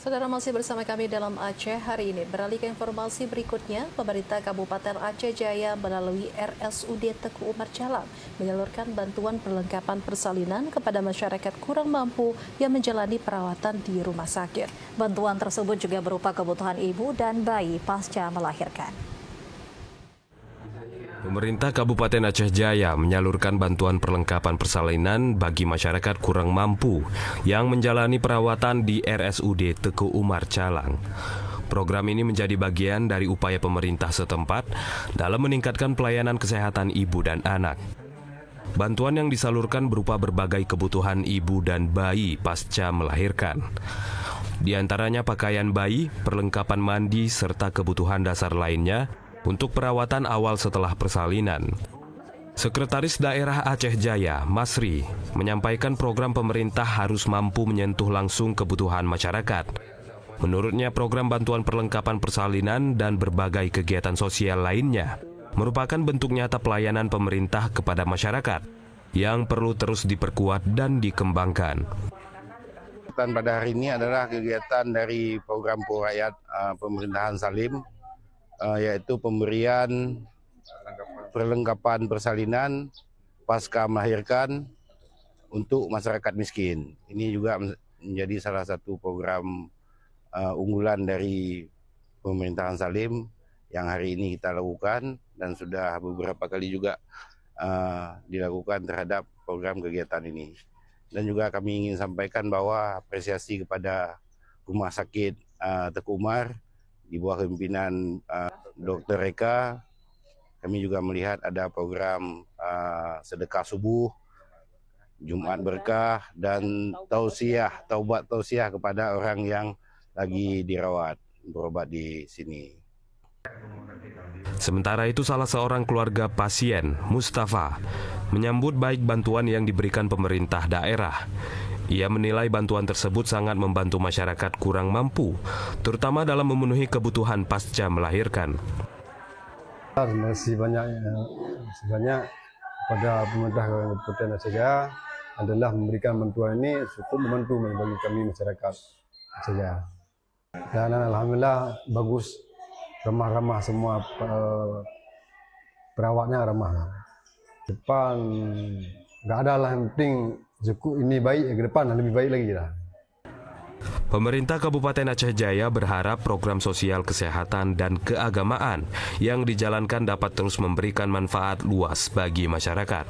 Saudara masih bersama kami dalam Aceh hari ini. Beralih ke informasi berikutnya, pemerintah Kabupaten Aceh Jaya melalui RSUD Teku Umar Jalam menyalurkan bantuan perlengkapan persalinan kepada masyarakat kurang mampu yang menjalani perawatan di rumah sakit. Bantuan tersebut juga berupa kebutuhan ibu dan bayi pasca melahirkan. Pemerintah Kabupaten Aceh Jaya menyalurkan bantuan perlengkapan persalinan bagi masyarakat kurang mampu yang menjalani perawatan di RSUD Teku Umar Jalam. Program ini menjadi bagian dari upaya pemerintah setempat dalam meningkatkan pelayanan kesehatan ibu dan anak. Bantuan yang disalurkan berupa berbagai kebutuhan ibu dan bayi pasca melahirkan. Di antaranya pakaian bayi, perlengkapan mandi, serta kebutuhan dasar lainnya untuk perawatan awal setelah persalinan. Sekretaris Daerah Aceh Jaya, Masri, menyampaikan program pemerintah harus mampu menyentuh langsung kebutuhan masyarakat. Menurutnya, program bantuan perlengkapan persalinan dan berbagai kegiatan sosial lainnya merupakan bentuk nyata pelayanan pemerintah kepada masyarakat yang perlu terus diperkuat dan dikembangkan. Pada hari ini adalah kegiatan dari program Pro-Rakyat Pemerintahan Salim, yaitu pemberian perlengkapan persalinan pasca melahirkan untuk masyarakat miskin. Ini juga menjadi salah satu program unggulan dari pemerintahan Salim yang hari ini kita lakukan dan sudah beberapa kali juga dilakukan terhadap program kegiatan ini. Dan juga kami ingin sampaikan bahwa apresiasi kepada Rumah Sakit Teku Umar di bawah kepemimpinan Dr. Eka. Kami juga melihat ada program sedekah subuh, Jumat berkah, dan taubat tausiah kepada orang yang lagi dirawat, berobat di sini. Sementara itu, salah seorang keluarga pasien, Mustafa, menyambut baik bantuan yang diberikan pemerintah daerah. Ia menilai bantuan tersebut sangat membantu masyarakat kurang mampu, terutama dalam memenuhi kebutuhan pasca melahirkan. Terima kasih banyak kepada pemerintah Kabupaten Aceh Jaya adalah memberikan bantuan ini cukup membantu bagi kami masyarakat Aceh Jaya. Dan alhamdulillah bagus, ramah-ramah semua, perawatnya ramah. Depan nggak ada lah, yang penting cukup ini baik, ke depan lebih baik lagi lah. Pemerintah Kabupaten Aceh Jaya berharap program sosial kesehatan dan keagamaan yang dijalankan dapat terus memberikan manfaat luas bagi masyarakat.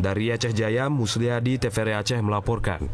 Dari Aceh Jaya, Musliadi, TVRI Aceh melaporkan.